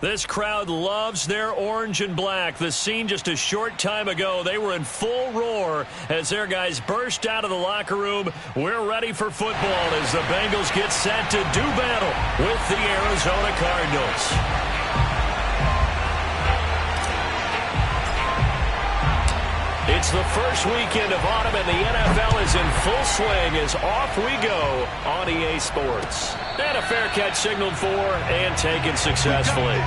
This crowd loves their orange and black. The scene just a short time ago, they were in full roar as their guys burst out of the locker room. We're ready for football as the Bengals get set to do battle with the Arizona Cardinals. It's the first weekend of autumn, and the NFL is in full swing as off we go on EA Sports. And a fair catch signaled for and taken successfully.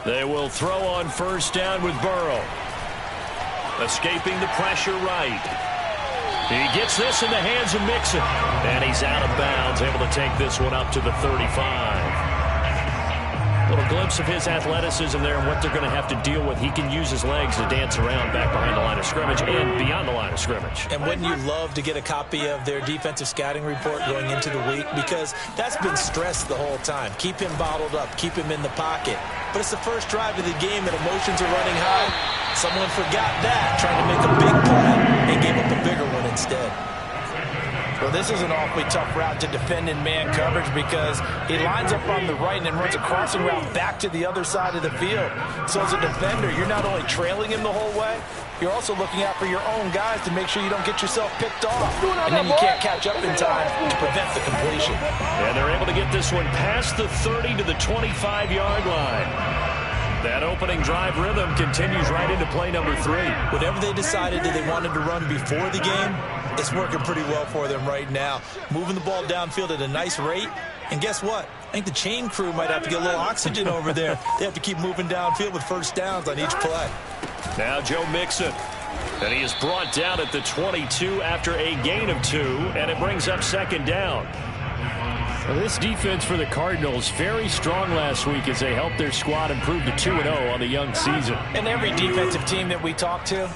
They will throw on first down with Burrow. Escaping the pressure right. He gets this in the hands of Mixon. And he's out of bounds, able to take this one up to the 35. Little glimpse of his athleticism there and what they're going to have to deal with. He can use his legs to dance around back behind the line of scrimmage and beyond the line of scrimmage. And wouldn't you love to get a copy of their defensive scouting report going into the week? Because that's been stressed the whole time. Keep him bottled up. Keep him in the pocket. But it's the first drive of the game and emotions are running high. Someone forgot that, trying to make a big play and gave up a bigger one instead. Well, this is an awfully tough route to defend in man coverage because he lines up on the right and then runs a crossing route back to the other side of the field. So as a defender, you're not only trailing him the whole way, you're also looking out for your own guys to make sure you don't get yourself picked off. And then you can't catch up in time to prevent the completion. And they're able to get this one past the 30 to the 25-yard line. That opening drive rhythm continues right into play number 3. Whatever they decided that they wanted to run before the game, it's working pretty well for them right now. Moving the ball downfield at a nice rate. And guess what? I think the chain crew might have to get a little oxygen over there. They have to keep moving downfield with first downs on each play. Now Joe Mixon. And he is brought down at the 22 after a gain of 2. And it brings up second down. Well, this defense for the Cardinals very strong last week as they helped their squad improve to 2-0 on the young season. And every defensive team that we talk to,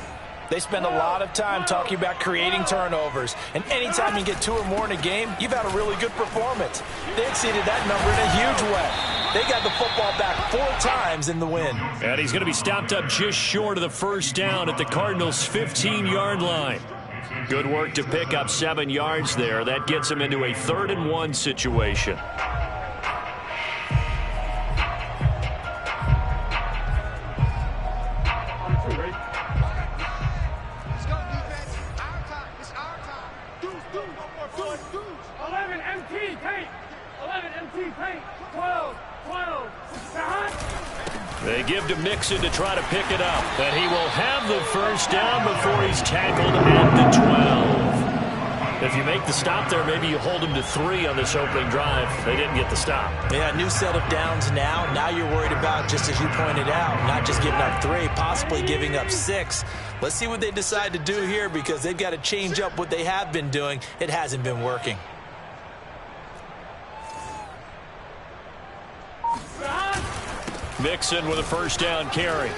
they spend a lot of time talking about creating turnovers. And anytime you get 2 or more in a game, you've had a really good performance. They exceeded that number in a huge way. They got the football back 4 times in the win. And he's going to be stopped up just short of the first down at the Cardinals' 15-yard line. Good work to pick up 7 yards there. That gets him into a 3rd and 1 situation. They give to Mixon to try to pick it up. And he will have the first down before he's tackled at the 12. If you make the stop there, maybe you hold him to 3 on this opening drive. They didn't get the stop. Yeah, new set of downs now. Now you're worried about, just as you pointed out, not just giving up 3, possibly giving up 6. Let's see what they decide to do here because they've got to change up what they have been doing. It hasn't been working. Mixon with a first down carry.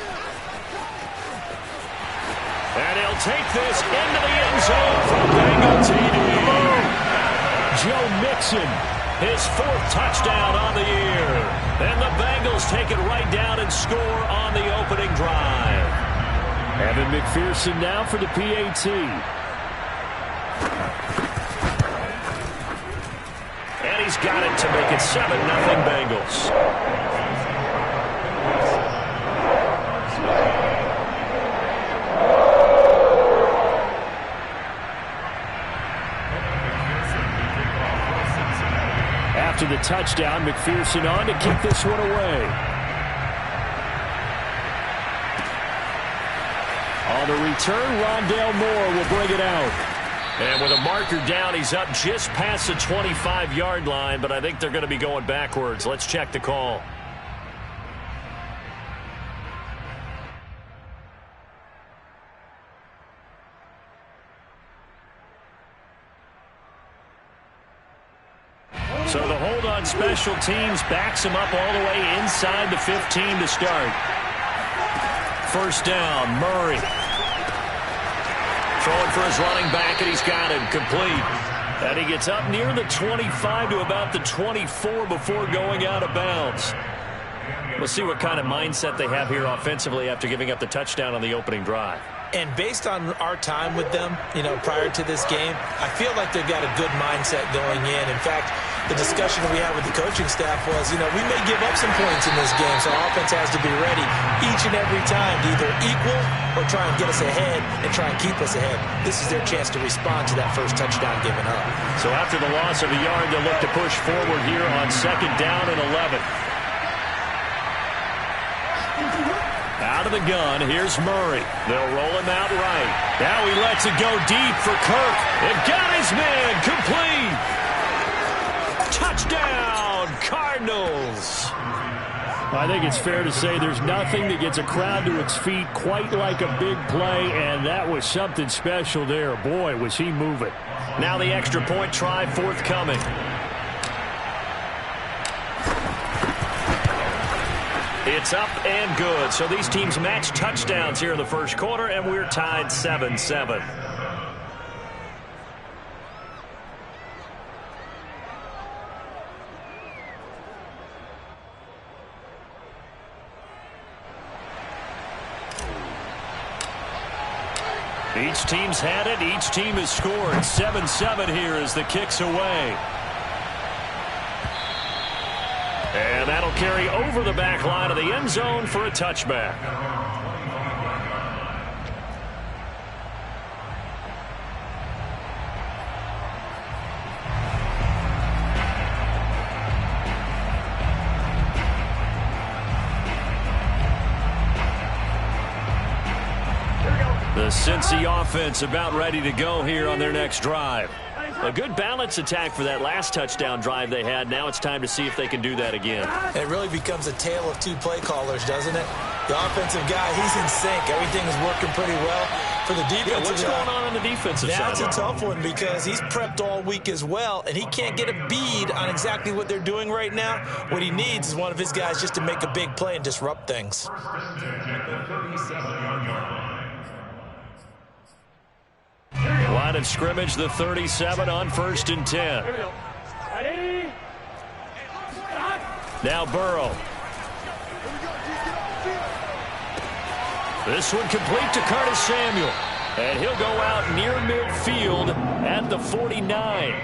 And he'll take this into the end zone for Bengal TD. Joe Mixon, his 4th touchdown on the year. And the Bengals take it right down and score on the opening drive. Evan McPherson now for the PAT. And he's got it to make it 7-0 Bengals. After the touchdown, McPherson on to keep this one away. On the return, Rondale Moore will bring it out. And with a marker down, he's up just past the 25-yard line, but I think they're going to be going backwards. Let's check the call. special teams backs him up all the way inside the 15 to start. First down, Murray. Throwing for his running back, and he's got him complete. And he gets up near the 25 to about the 24 before going out of bounds. We'll see what kind of mindset they have here offensively after giving up the touchdown on the opening drive. And based on our time with them, prior to this game, I feel like they've got a good mindset going in. In fact, the discussion that we had with the coaching staff was, we may give up some points in this game, so our offense has to be ready each and every time to either equal or try and get us ahead and try and keep us ahead. This is their chance to respond to that first touchdown given up. So after the loss of a yard, they'll look to push forward here on second down and 11. Out of the gun, here's Murray. They'll roll him out right. Now he lets it go deep for Kirk. And got his man complete. Touchdown, Cardinals. I think it's fair to say there's nothing that gets a crowd to its feet quite like a big play, and that was something special there. Boy, was he moving. Now the extra point try forthcoming. It's up and good. So these teams match touchdowns here in the first quarter, and we're tied 7-7. Each team's had it. Each team has scored. 7-7 here as the kick's away. And that'll carry over the back line of the end zone for a touchback. The Cincy offense about ready to go here on their next drive. A good balance attack for that last touchdown drive they had. Now it's time to see if they can do that again. It really becomes a tale of two play callers, doesn't it? The offensive guy, he's in sync. Everything is working pretty well. For the defensive what's going on the defensive side? That's a tough one because he's prepped all week as well, and he can't get a bead on exactly what they're doing right now. What he needs is one of his guys just to make a big play and disrupt things. Line of scrimmage, the 37 on 1st and 10. Now Burrow. This one complete to Curtis Samuel. And he'll go out near midfield at the 49.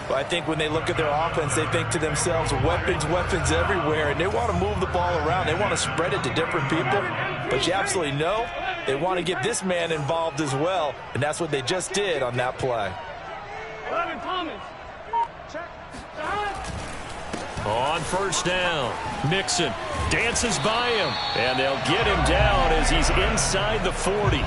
Well, I think when they look at their offense, they think to themselves, weapons, weapons everywhere, and they want to move the ball around. They want to spread it to different people. But you absolutely know they want to get this man involved as well, and that's what they just did on that play. On first down, Mixon dances by him, and they'll get him down as he's inside the 40.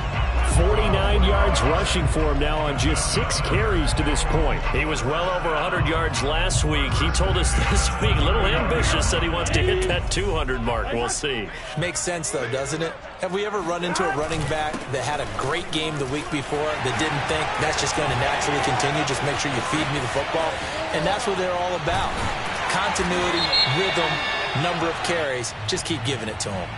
49 yards rushing for him now on just 6 carries to this point. He was well over 100 yards last week. He told us this week, a little ambitious, said he wants to hit that 200 mark. We'll see. Makes sense, though, doesn't it? Have we ever run into a running back that had a great game the week before that didn't think that's just going to naturally continue? Just make sure you feed me the football. And that's what they're all about. Continuity, rhythm, number of carries. Just keep giving it to them.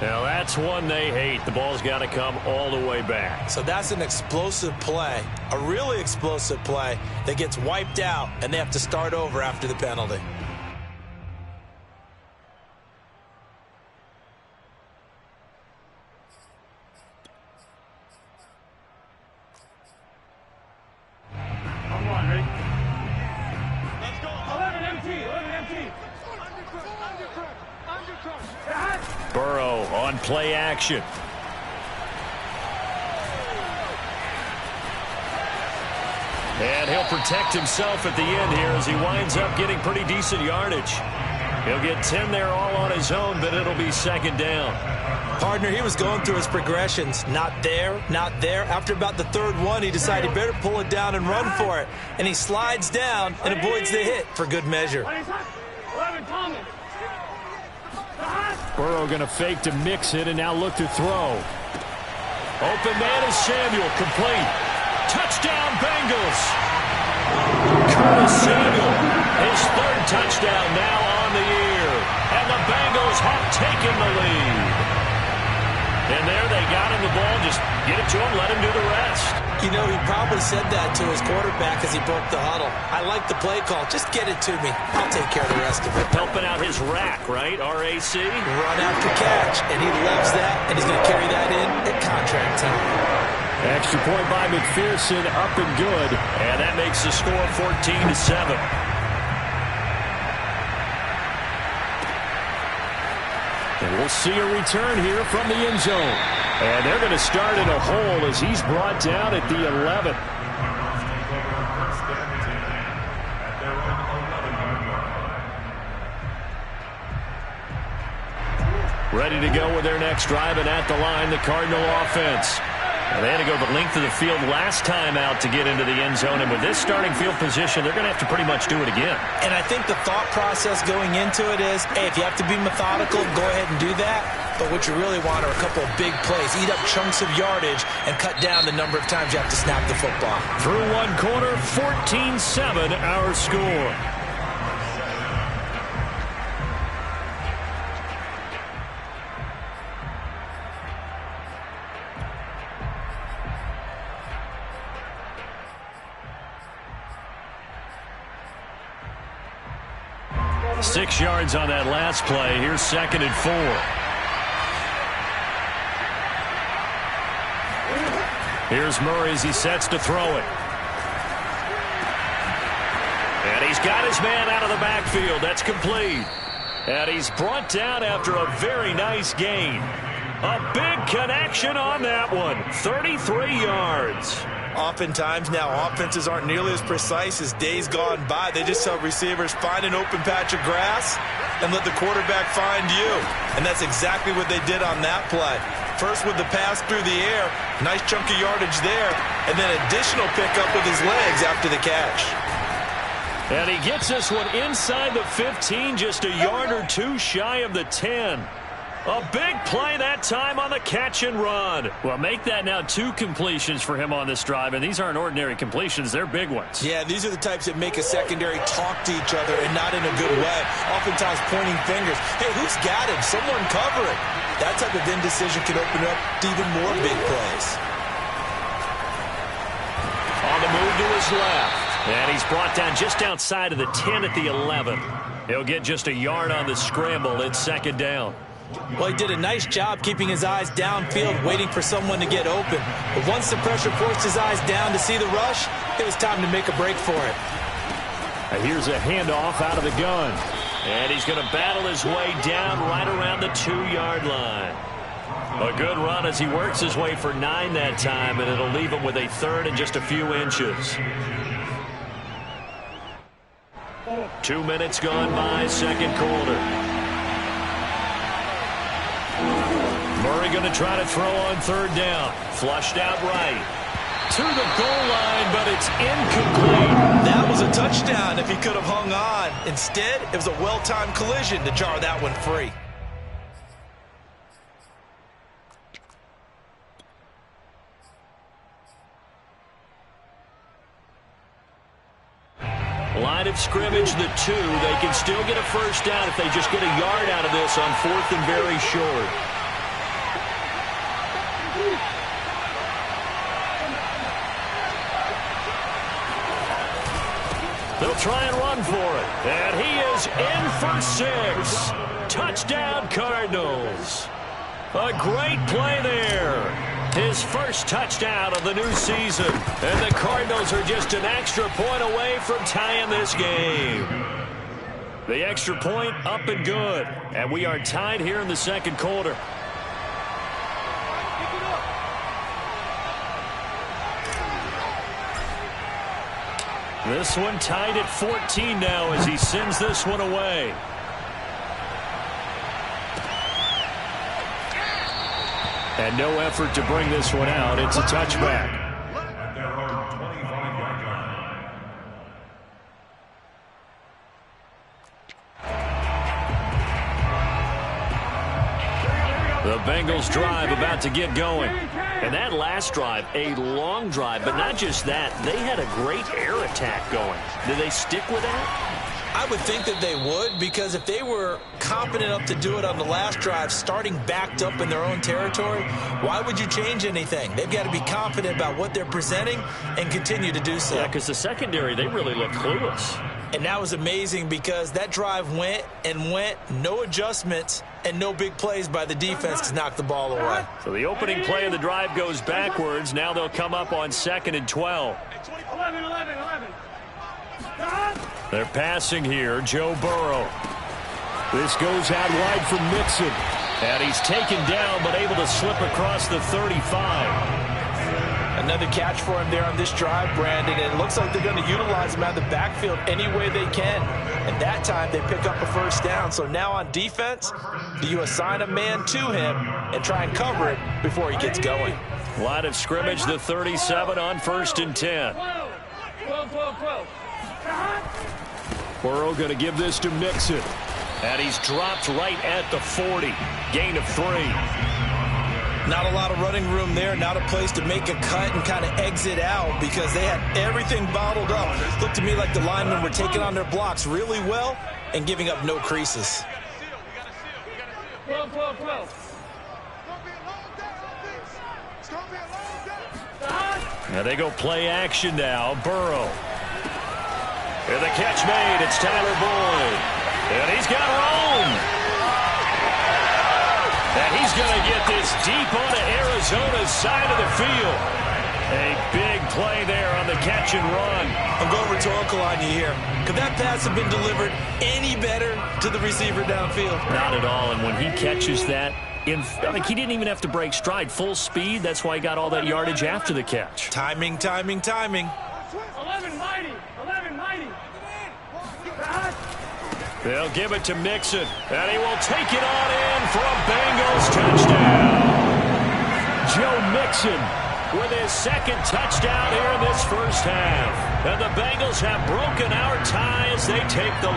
Now that's one they hate. The ball's got to come all the way back. So that's an explosive play, a really explosive play that gets wiped out, and they have to start over after the penalty. Burrow on play action. And he'll protect himself at the end here as he winds up getting pretty decent yardage. He'll get 10 there all on his own, but it'll be second down. Partner, he was going through his progressions. Not there, not there. After about the third one, he decided he better pull it down and run for it. And he slides down and avoids the hit for good measure. Burrow going to fake to mix it and now look to throw. Open man is Samuel, complete. Touchdown, Bengals. for a single. His third touchdown now on the year. And the Bengals have taken the lead. And there they got him the ball. Just get it to him, let him do the rest. You know, he probably said that to his quarterback as he broke the huddle. I like the play call. Just get it to me. I'll take care of the rest of it. Helping out his rack, right? R-A-C? Run after catch. And he loves that, and he's going to carry that in at contract time. Extra point by McPherson, up and good. And that makes the score 14-7. And we'll see a return here from the end zone. And they're going to start in a hole as he's brought down at the 11. Ready to go with their next drive, and at the line, the Cardinal offense. And they had to go the length of the field last time out to get into the end zone. And with this starting field position, they're going to have to pretty much do it again. And I think the thought process going into it is, hey, if you have to be methodical, go ahead and do that. But what you really want are a couple of big plays. Eat up chunks of yardage and cut down the number of times you have to snap the football. Through one quarter, 14-7 our score. Six yards on that last play. Here's 2nd and 4. Here's Murray as he sets to throw it. And he's got his man out of the backfield. That's complete. And he's brought down after a very nice gain. A big connection on that one. 33 yards. Oftentimes now offenses aren't nearly as precise as days gone by. They just tell receivers, find an open patch of grass and let the quarterback find you. And that's exactly what they did on that play. First with the pass through the air, nice chunk of yardage there, and then additional pickup with his legs after the catch. And he gets this one inside the 15, just a yard or two shy of the 10. A big play that time on the catch and run. Well, make that now 2 completions for him on this drive, and these aren't ordinary completions. They're big ones. Yeah, these are the types that make a secondary talk to each other and not in a good way. Oftentimes pointing fingers. Hey, who's got him? Someone cover it. That type of indecision can open up to even more big plays. On the move to his left. And he's brought down just outside of the 10 at the 11. He'll get just a yard on the scramble. It's 2nd down. Well, he did a nice job keeping his eyes downfield, waiting for someone to get open. But once the pressure forced his eyes down to see the rush, it was time to make a break for it. And here's a handoff out of the gun. And he's going to battle his way down right around the 2-yard line. A good run as he works his way for 9 that time, and it'll leave him with a 3rd and just a few inches. 2 minutes gone by, 2nd quarter. Murray going to try to throw on 3rd down. Flushed out right. To the goal line, but it's incomplete. That was a touchdown if he could have hung on. Instead, it was a well-timed collision to jar that one free. Line of scrimmage, the 2. They can still get a 1st down if they just get a yard out of this on 4th and very short. They'll try and run for it. And he is in for 6. Touchdown, Cardinals. A great play there. His first touchdown of the new season. And the Cardinals are just an extra point away from tying this game. The extra point up and good. And we are tied here in the 2nd quarter. This one tied at 14 now as he sends this one away. And no effort to bring this one out. It's a touchback. The Bengals drive about to get going. And that last drive, a long drive, but not just that. They had a great air attack going. Did they stick with that? I would think that they would, because if they were competent enough to do it on the last drive, starting backed up in their own territory, why would you change anything? They've got to be confident about what they're presenting and continue to do so. Yeah, because the secondary, they really looked clueless. And that was amazing because that drive went and went, no adjustments, and no big plays by the defense to knock the ball away. So the opening play of the drive goes backwards. Now they'll come up on 2nd and 12. 11. They're passing here, Joe Burrow. This goes out wide for Mixon. And he's taken down, but able to slip across the 35. Another catch for him there on this drive, Brandon. And it looks like they're going to utilize him out of the backfield any way they can. And that time they pick up a first down. So now on defense, do you assign a man to him and try and cover it before he gets going? Line of scrimmage, the 37 on 1st and 10. 12. Burrow going to give this to Mixon. And he's dropped right at the 40. Gain of 3. Not a lot of running room there, not a place to make a cut and kind of exit out because they had everything bottled up. Looked to me like the linemen were taking on their blocks really well and giving up no creases. 12. Now they go play action now. Burrow. And the catch made. It's Tyler Boyd. And he's got room. And he's going to get this deep onto Arizona's side of the field. A big play there on the catch and run. I'm going rhetorical on you here. Could that pass have been delivered any better to the receiver downfield? Not at all. And when he catches that, he didn't even have to break stride. Full speed. That's why he got all that yardage after the catch. Timing. 11 mighty. They'll give it to Mixon, and he will take it on in for a Bengals touchdown. Joe Mixon with his 2nd touchdown here in this first half. And the Bengals have broken our tie as they take the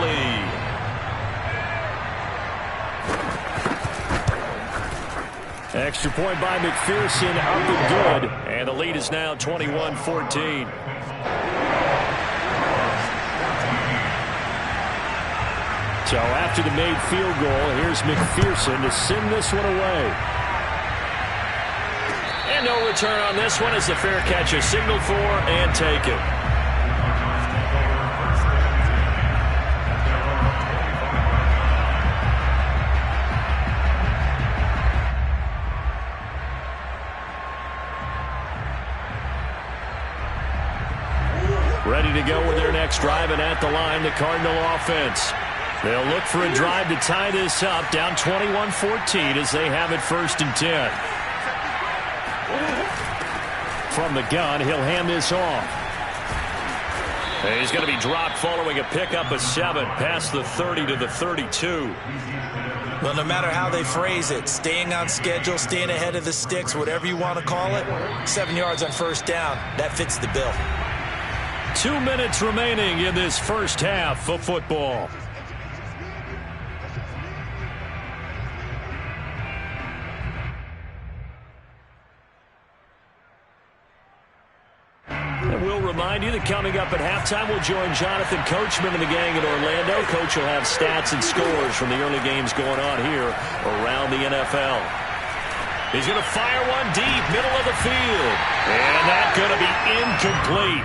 lead. Extra point by McPherson, up and good. And the lead is now 21-14. So after the made field goal, here's McPherson to send this one away. And no return on this one as the fair catch is signaled for and taken. Ready to go with their next drive, and at the line, the Cardinal offense. They'll look for a drive to tie this up, down 21-14 as they have it 1st and 10. From the gun, he'll hand this off. And he's going to be dropped following a pickup of 7 past the 30 to the 32. Well, no matter how they phrase it, staying on schedule, staying ahead of the sticks, whatever you want to call it, 7 yards on 1st down, that fits the bill. 2 minutes remaining in this first half of football. We'll remind you that coming up at halftime, we'll join Jonathan Coachman and the gang in Orlando. Coach will have stats and scores from the early games going on here around the NFL. He's going to fire one deep, middle of the field. And that's going to be incomplete.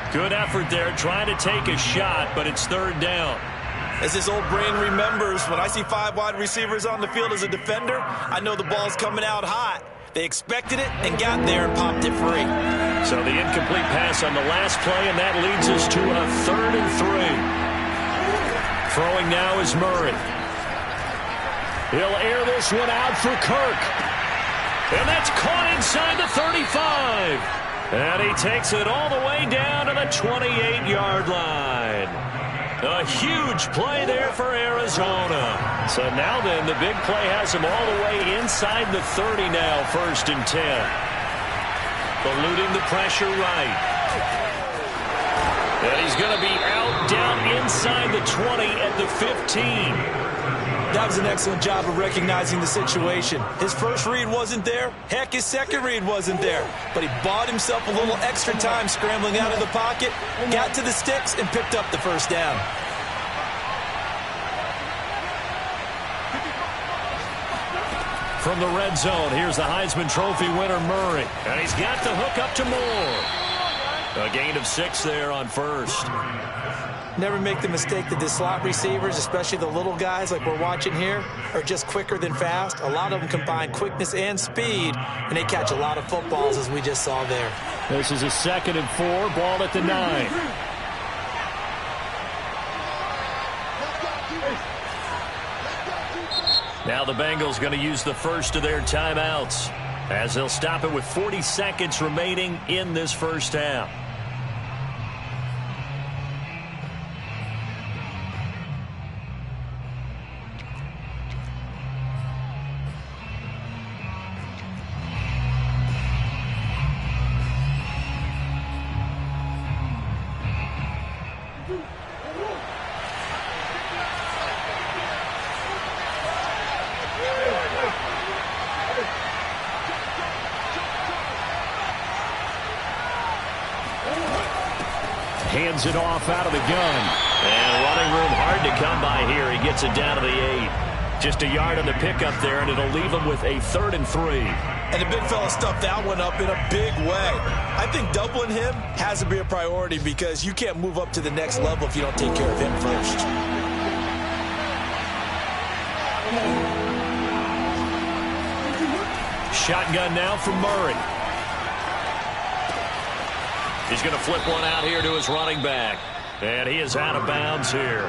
Good effort there, trying to take a shot, but it's 3rd down. As this old brain remembers, when I see 5 wide receivers on the field as a defender, I know the ball's coming out hot. They expected it and got there and popped it free. So the incomplete pass on the last play, and that leads us to a 3rd and 3. Throwing now is Murray. He'll air this one out for Kirk. And that's caught inside the 35. And he takes it all the way down to the 28-yard line. A huge play there for Arizona. So now then, the big play has him all the way inside the 30 now, 1st and 10. Eluding the pressure right. And he's going to be out down inside the 20 at the 15. That was an excellent job of recognizing the situation. His first read wasn't there. Heck, his second read wasn't there. But he bought himself a little extra time scrambling out of the pocket, got to the sticks, and picked up the first down. From the red zone, here's the Heisman Trophy winner, Murray. And he's got the hook up to Moore. A gain of 6 there on first. Never make the mistake that the slot receivers, especially the little guys like we're watching here, are just quicker than fast. A lot of them combine quickness and speed, and they catch a lot of footballs, as we just saw there. This is a 2nd and 4, ball at the 9. Now the Bengals going to use the first of their timeouts, as they'll stop it with 40 seconds remaining in this first half. Hands it off out of the gun. And running room hard to come by here. He gets it down to the 8. Just a yard on the pickup there, and it'll leave him with a 3rd and 3. And the big fella stuffed that one up in a big way. I think doubling him has to be a priority because you can't move up to the next level if you don't take care of him first. Shotgun now from Murray. He's going to flip one out here to his running back. And he is out of bounds here.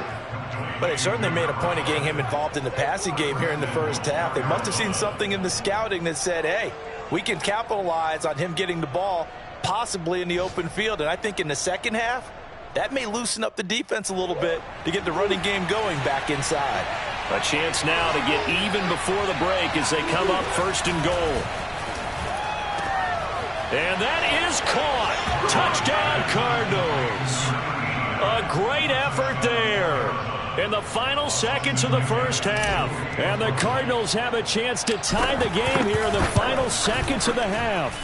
But they've certainly made a point of getting him involved in the passing game here in the first half. They must have seen something in the scouting that said, hey, we can capitalize on him getting the ball possibly in the open field. And I think in the second half, that may loosen up the defense a little bit to get the running game going back inside. A chance now to get even before the break as they come up 1st and goal. And that is caught. Touchdown, Cardinals. A great effort there in the final seconds of the first half. And the Cardinals have a chance to tie the game here in the final seconds of the half.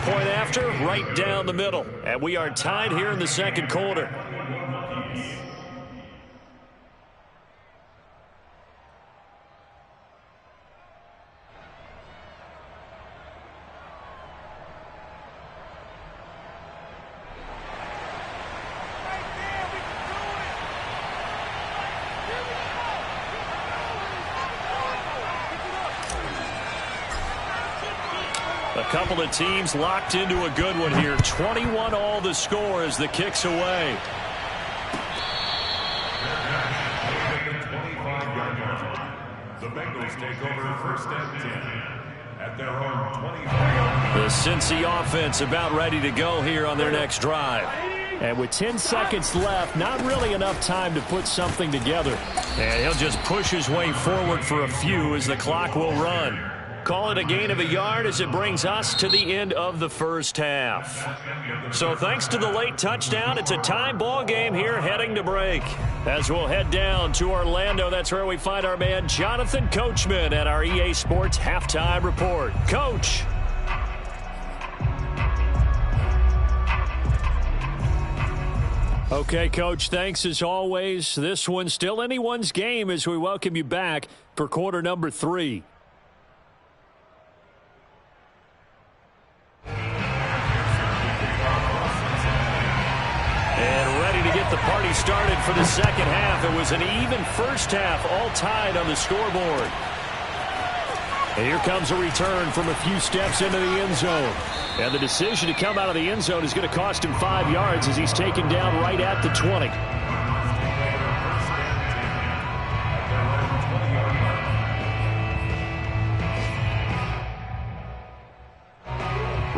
Point after, right down the middle. And we are tied here in the second quarter. A couple of teams locked into a good one here. 21 all the score as the kick's away. The Bengals take over 1st and 10 at their own 25. The Cincy offense about ready to go here on their next drive. And with 10 seconds left, not really enough time to put something together. And he'll just push his way forward for a few as the clock will run. Call it a gain of a yard as it brings us to the end of the first half. So thanks to the late touchdown, it's a tie ball game here heading to break. As we'll head down to Orlando, that's where we find our man Jonathan Coachman at our EA Sports Halftime Report. Coach. Okay, Coach, thanks as always. This one's still anyone's game as we welcome you back for quarter number 3. And ready to get the party started for the second half. It was an even first half, all tied on the scoreboard. And here comes a return from a few steps into the end zone. And the decision to come out of the end zone is going to cost him 5 yards as he's taken down right at the 20.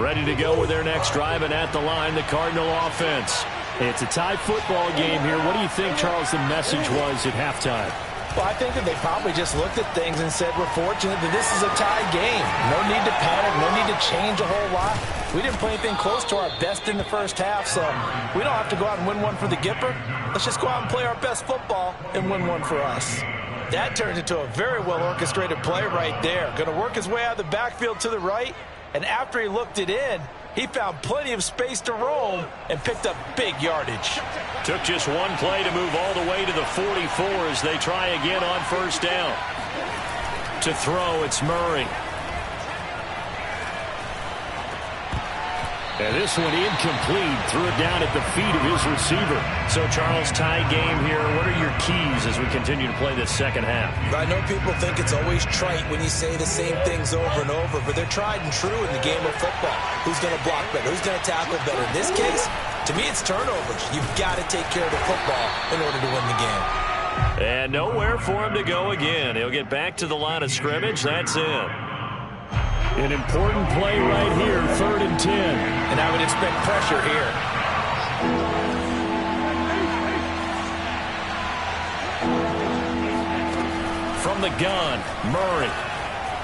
Ready to go with their next drive, and at the line, the Cardinal offense. It's a tie football game here. What do you think, Charles, the message was at halftime? Well, I think that they probably just looked at things and said, we're fortunate that this is a tie game. No need to panic, no need to change a whole lot. We didn't play anything close to our best in the first half, so we don't have to go out and win one for the Gipper. Let's just go out and play our best football and win one for us. That turns into a very well-orchestrated play right there. Going to work his way out of the backfield to the right, and after he looked it in, he found plenty of space to roam and picked up big yardage. Took just one play to move all the way to the 44 as they try again on first down. To throw, it's Murray. And this one incomplete. Threw it down at the feet of his receiver. So, Charles, tie game here. What are your keys as we continue to play this second half? I know people think it's always trite when you say the same things over and over, but they're tried and true in the game of football. Who's going to block better? Who's going to tackle better? In this case, to me, it's turnovers. You've got to take care of the football in order to win the game. And nowhere for him to go again. He'll get back to the line of scrimmage. That's it. An important play right here, 3rd and 10. And I would expect pressure here. From the gun, Murray.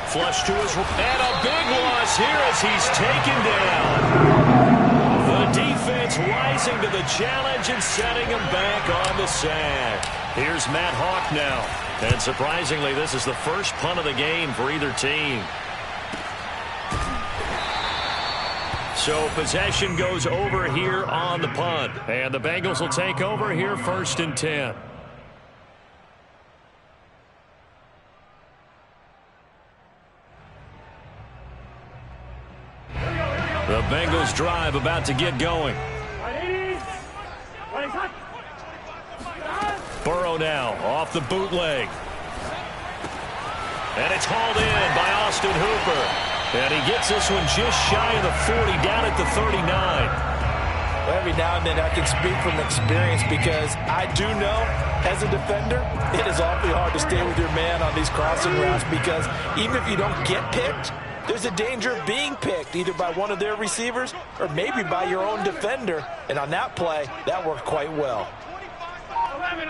Flush to his... And a big loss here as he's taken down. The defense rising to the challenge and setting him back on the sack. Here's Matt Hawk now. And surprisingly, this is the first punt of the game for either team. So possession goes over here on the punt. And the Bengals will take over here 1st and 10. The Bengals drive about to get going. Burrow now off the bootleg. And it's hauled in by Austin Hooper. And he gets this one just shy of the 40, down at the 39. Well, every now and then I can speak from experience because I do know, as a defender, it is awfully hard to stay with your man on these crossing routes because even if you don't get picked, there's a danger of being picked either by one of their receivers or maybe by your own defender. And on that play, that worked quite well. 11.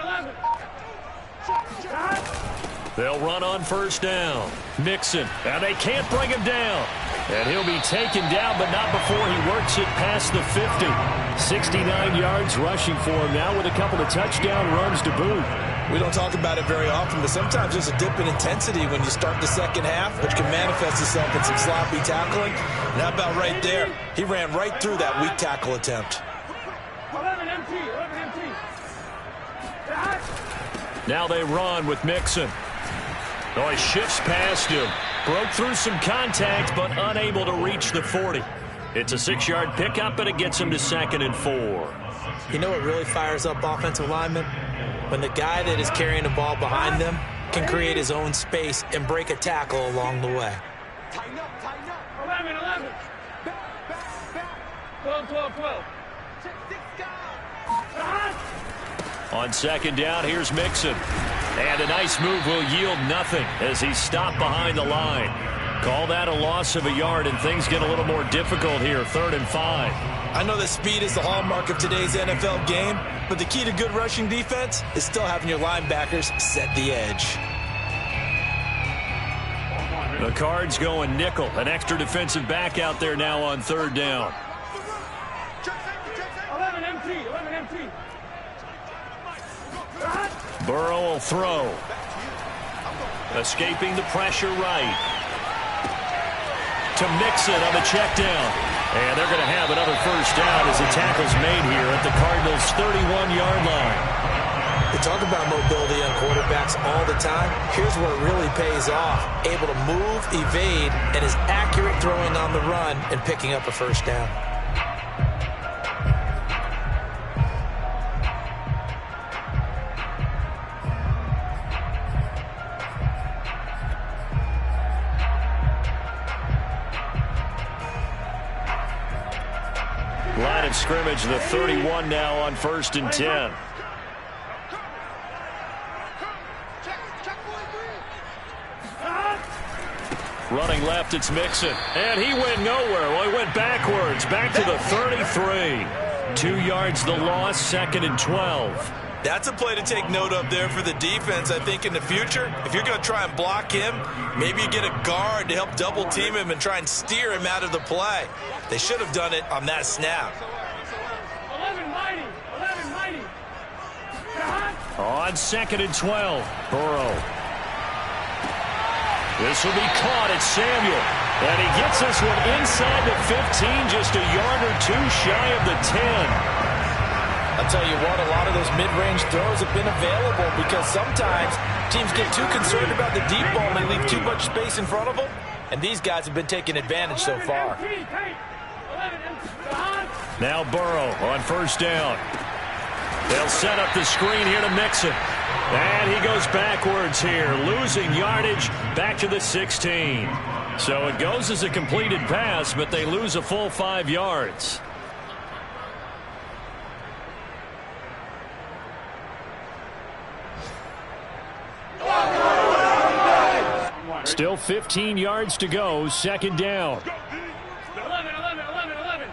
They'll run on first down. Mixon, and they can't bring him down. And he'll be taken down, but not before he works it past the 50. 69 yards rushing for him now with a couple of touchdown runs to boot. We don't talk about it very often, but sometimes there's a dip in intensity when you start the second half, which can manifest itself in some sloppy tackling. And how about right there? He ran right through that weak tackle attempt. 11 MT. Now they run with Mixon. Oh, he shifts past him. Broke through some contact, but unable to reach the 40. It's a 6-yard pickup, and it gets him to 2nd and 4. You know what really fires up offensive linemen? When the guy that is carrying the ball behind them can create his own space and break a tackle along the way. 11. 12. On 2nd down, here's Mixon. And a nice move will yield nothing as he's stopped behind the line. Call that a loss of a yard, and things get a little more difficult here, 3rd and 5. I know that speed is the hallmark of today's NFL game, but the key to good rushing defense is still having your linebackers set the edge. The Cards going nickel. An extra defensive back out there now on 3rd down. 11 MT. Burrow will throw. Escaping the pressure right. To Mixon on the check down. And they're going to have another first down as the tackle's made here at the Cardinals' 31-yard line. We talk about mobility on quarterbacks all the time. Here's where it really pays off. Able to move, evade, and is accurate throwing on the run and picking up a first down. Line of scrimmage, the 31 now on 1st and 10. Running left, it's Mixon. And he went nowhere. Well, he went backwards, back to the 33. 2 yards the loss, 2nd and 12. That's a play to take note of there for the defense. I think in the future, if you're going to try and block him, maybe you get a guard to help double team him and try and steer him out of the play. They should have done it on that snap. 11 mighty. On 2nd and 12, Burrow This will be caught at Samuel. And he gets this one inside the 15, just a yard or two shy of the 10. I'll tell you what, a lot of those mid-range throws have been available because sometimes teams get too concerned about the deep ball and they leave too much space in front of them. And these guys have been taking advantage so far. Now Burrow on first down. They'll set up the screen here to Mixon. And he goes backwards here, losing yardage back to the 16. So it goes as a completed pass, but they lose a full 5 yards. Still 15 yards to go, second down. 11.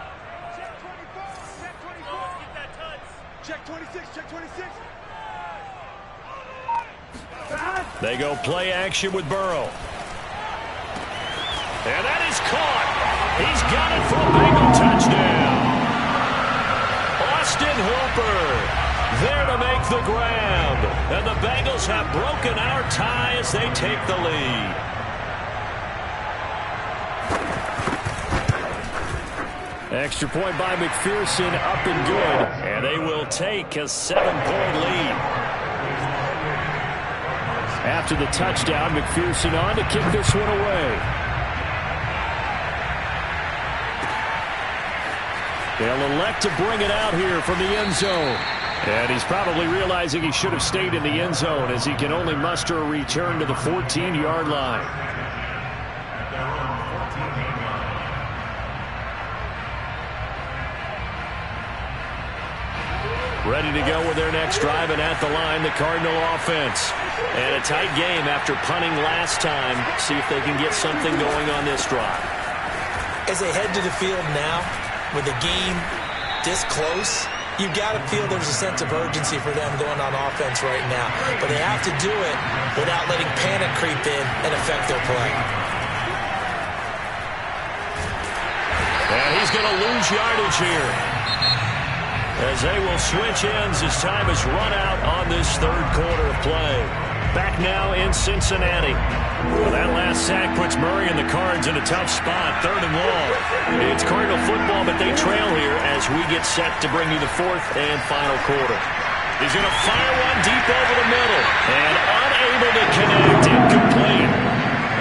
Check 26. Check 26. They go play action with Burrow. And that is caught. He's got it for a Bengal touchdown. Austin Hooper there to make the grab. And the Bengals have broken our tie as they take the lead. Extra point by McPherson, up and good. And they will take a 7-point lead. After the touchdown, McPherson on to kick this one away. They'll elect to bring it out here from the end zone. And he's probably realizing he should have stayed in the end zone as he can only muster a return to the 14-yard line. Ready to go with their next drive, and at the line, the Cardinal offense. And a tight game after punting last time. See if they can get something going on this drive. As they head to the field now, with the game this close, you've got to feel there's a sense of urgency for them going on offense right now. But they have to do it without letting panic creep in and affect their play. And he's going to lose yardage here, as they will switch ends as time is run out on this third quarter of play. Back now in Cincinnati. Well, that last sack puts Murray and the Cards in a tough spot, 3rd and long. It's Cardinal football, but they trail here as we get set to bring you the fourth and final quarter. He's going to fire one deep over the middle, and unable to connect, incomplete.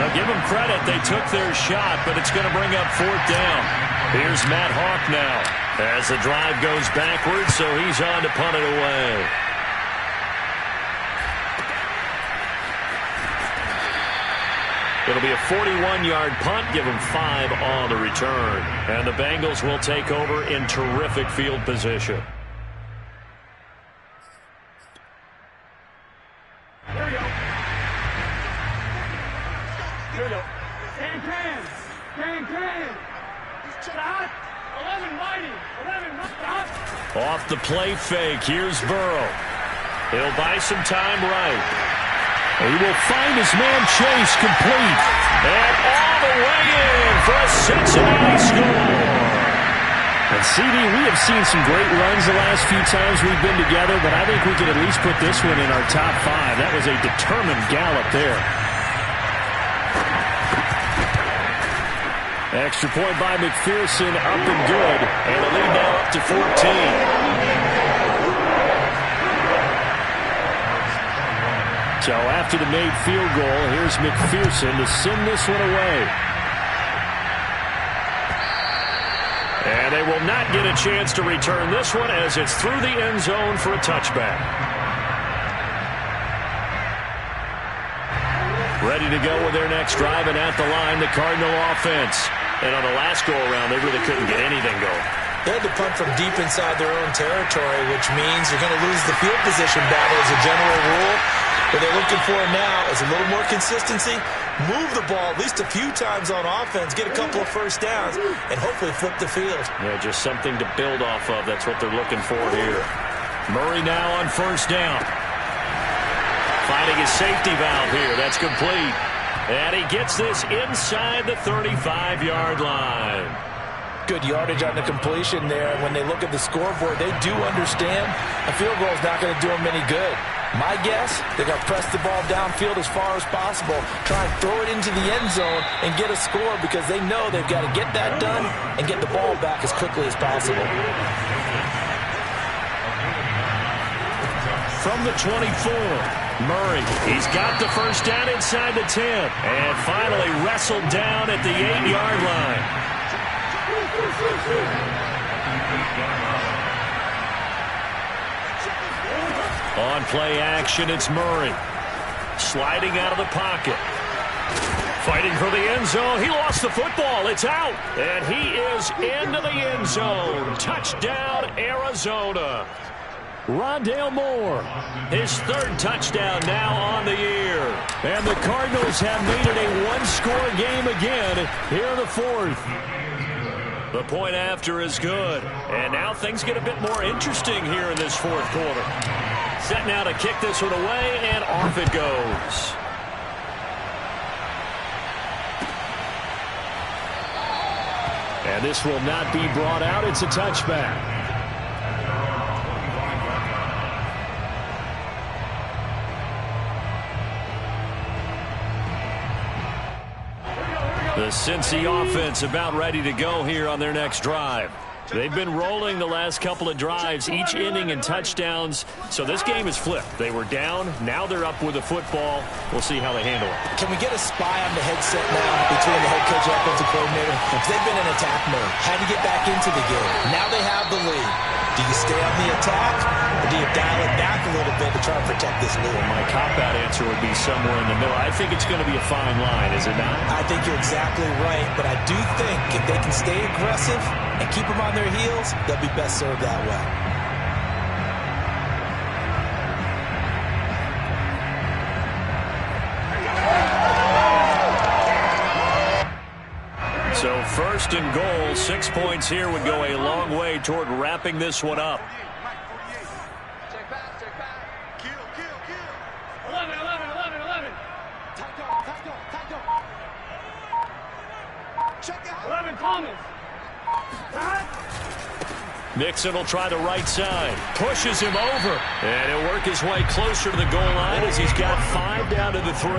Now, give them credit, they took their shot, but it's going to bring up 4th down. Here's Matt Hawk now, as the drive goes backwards, so he's on to punt it away. It'll be a 41-yard punt, give them 5 on the return. And the Bengals will take over in terrific field position. Here we go. Can. Stop. 11 mighty. 11 stop. Off the play fake, here's Burrow. He'll buy some time right. He will find his man Chase complete. And all the way in for a Cincinnati score. And CD, we have seen some great runs the last few times we've been together, but I think we could at least put this one in our top 5. That was a determined gallop there. Extra point by McPherson, up and good. And the lead now up to 14. So after the made field goal, here's McPherson to send this one away. And they will not get a chance to return this one as it's through the end zone for a touchback. Ready to go with their next drive, and at the line, the Cardinal offense. And on the last go-around, they really couldn't get anything going. They had to punt from deep inside their own territory, which means you're going to lose the field position battle as a general rule. What they're looking for now is a little more consistency, move the ball at least a few times on offense, get a couple of first downs, and hopefully flip the field. Yeah, just something to build off of. That's what they're looking for here. Murray now on first down. Finding his safety valve here. That's complete. And he gets this inside the 35-yard line. Good yardage on the completion there. When they look at the scoreboard, they do understand a field goal is not going to do them any good. My guess, they're going to press the ball downfield as far as possible, try and throw it into the end zone and get a score because they know they've got to get that done and get the ball back as quickly as possible. From the 24, Murray. He's got the first down inside the 10. And finally wrestled down at the 8-yard line. On play action, it's Murray. Sliding out of the pocket. Fighting for the end zone. He lost the football. It's out. And he is into the end zone. Touchdown, Arizona. Rondale Moore, his third touchdown now on the year. And the Cardinals have made it a one-score game again here in the fourth. The point after is good. And now things get a bit more interesting here in this fourth quarter. Set now to kick this one away, and off it goes. And this will not be brought out. It's a touchback. The Cincy offense about ready to go here on their next drive. They've been rolling the last couple of drives, each inning in touchdowns. So this game is flipped. They were down. Now they're up with the football. We'll see how they handle it. Can we get a spy on the headset now between the head coach and offensive coordinator? Because they've been in attack mode. Had to get back into the game. Now they have the lead. Do you stay on the attack, or do you dial it back a little bit to try and protect this lead? My cop-out answer would be somewhere in the middle. I think it's going to be a fine line, is it not? I think you're exactly right, but I do think if they can stay aggressive and keep them on their heels, they'll be best served that way. So first and goal, 6 points here would go a long way toward wrapping this one up. Check back, check back. Kill. 11. Tight dog. Check out. 11, Thomas. Mixon will try the right side. Pushes him over. And he'll work his way closer to the goal line as he's got 5 down to the 3.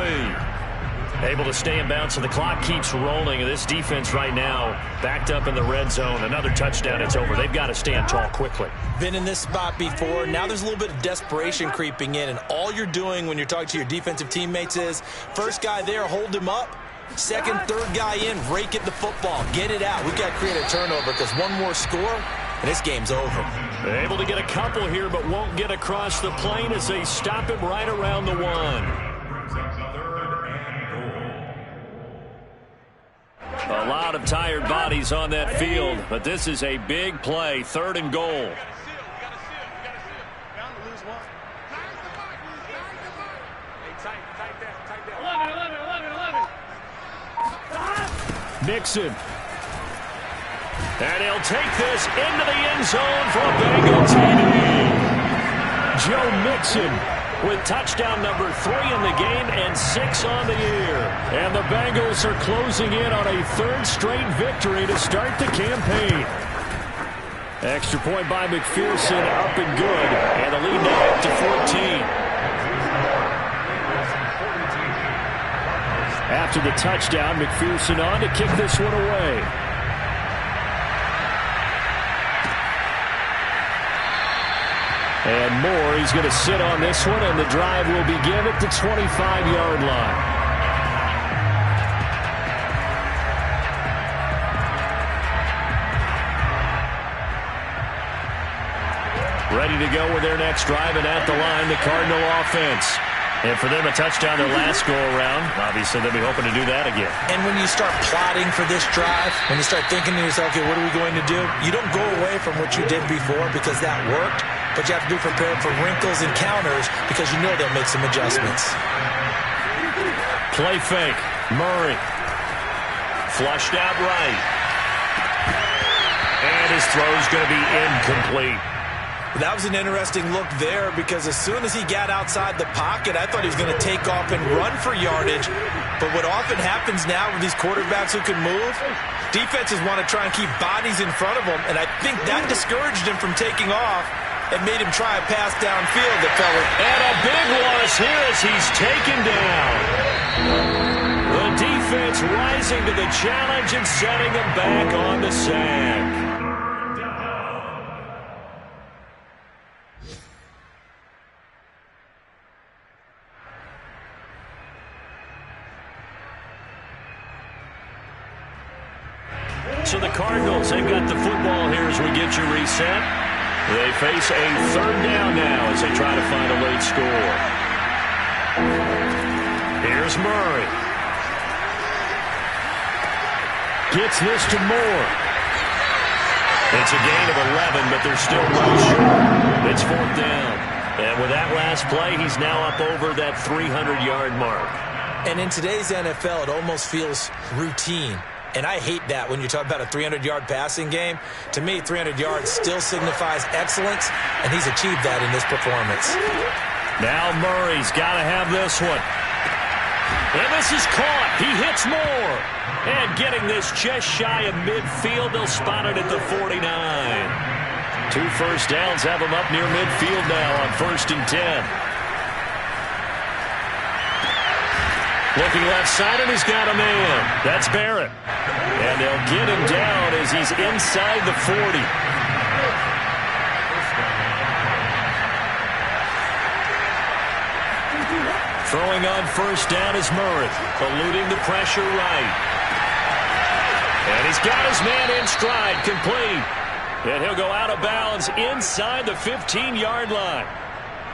Able to stay in bounds, and the clock keeps rolling. And this defense right now backed up in the red zone. Another touchdown, it's over. They've got to stand tall quickly. Been in this spot before. Now there's a little bit of desperation creeping in, and all you're doing when you're talking to your defensive teammates is first guy there, hold him up. Second, third guy in, rake at the football. Get it out. We've got to create a turnover because one more score, and this game's over. They're able to get a couple here, but won't get across the plane as they stop him right around the 1. A lot of tired bodies on that field, but this is a big play. 3rd and goal. Mixon. And he'll take this into the end zone for a Bengal TD. Joe Mixon with touchdown number 3 in the game and 6 on the year. And the Bengals are closing in on a 3rd straight victory to start the campaign. Extra point by McPherson, up and good. And the lead now up to 14. After the touchdown, McPherson on to kick this one away. And Moore, he's going to sit on this one, and the drive will begin at the 25-yard line. Ready to go with their next drive, and at the line, the Cardinal offense. And for them, a touchdown their last go-around. Obviously, they'll be hoping to do that again. And when you start plotting for this drive, when you start thinking to yourself, okay, what are we going to do? You don't go away from what you did before because that worked. But you have to be prepared for wrinkles and counters because you know they'll make some adjustments. Play fake. Murray. Flushed out right. And his throw's going to be incomplete. That was an interesting look there because as soon as he got outside the pocket, I thought he was going to take off and run for yardage. But what often happens now with these quarterbacks who can move, defenses want to try and keep bodies in front of them, and I think that discouraged him from taking off and made him try a pass downfield that fell in. And a big loss here as he's taken down. The defense rising to the challenge and setting him back on the sack. So the Cardinals, they've got the football here as we get you reset. They face a third down now as they try to find a late score. Here's Murray. Gets this to Moore. It's a gain of 11, but they're still well short. It's fourth down. And with that last play, he's now up over that 300-yard mark. And in today's NFL, it almost feels routine. And I hate that when you talk about a 300-yard passing game. To me, 300 yards still signifies excellence, and he's achieved that in this performance. Now Murray's got to have this one. And this is caught. He hits Moore. And getting this just shy of midfield, they'll spot it at the 49. 2 first downs have him up near midfield now on 1st and 10. Looking left side, and he's got a man. That's Barrett. And they'll get him down as he's inside the 40. Throwing on first down is Murray, eluding the pressure right. And he's got his man in stride, complete. And he'll go out of bounds inside the 15-yard line.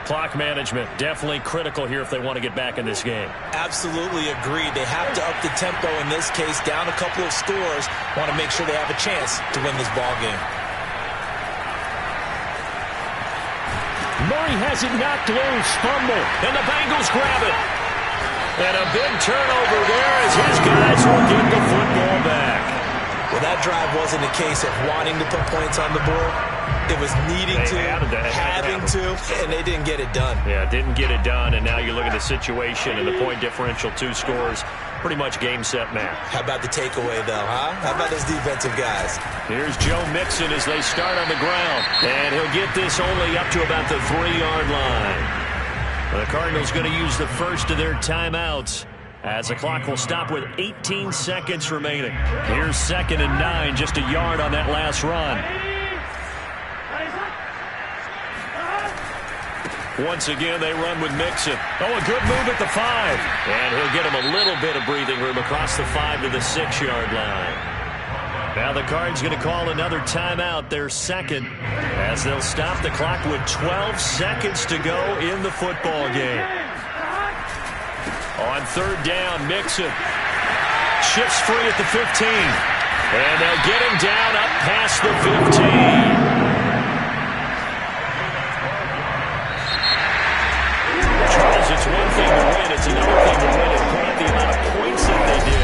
Clock management definitely critical here if they want to get back in this game. Absolutely agreed. They have to up the tempo in this case, down a couple of scores. Want to make sure they have a chance to win this ball game. Murray has it knocked loose, fumble, and the Bengals grab it. And a big turnover there as his guys will get the football back. Well, that drive wasn't a case of wanting to put points on the board. It was needing to, having to, and they didn't get it done. Yeah, didn't get it done, and now you look at the situation and the point differential, 2 scores, pretty much game, set, match. How about the takeaway, though, huh? How about those defensive guys? Here's Joe Mixon as they start on the ground, and he'll get this only up to about the 3-yard line. The Cardinals going to use the first of their timeouts as the clock will stop with 18 seconds remaining. Here's 2nd and 9, just a yard on that last run. Once again, they run with Mixon. Oh, a good move at the 5. And he'll get him a little bit of breathing room across the 5 to the 6-yard line. Now the Cards going to call another timeout, their second, as they'll stop the clock with 12 seconds to go in the football game. On 3rd down, Mixon shifts free at the 15. And they'll get him down up past the 15.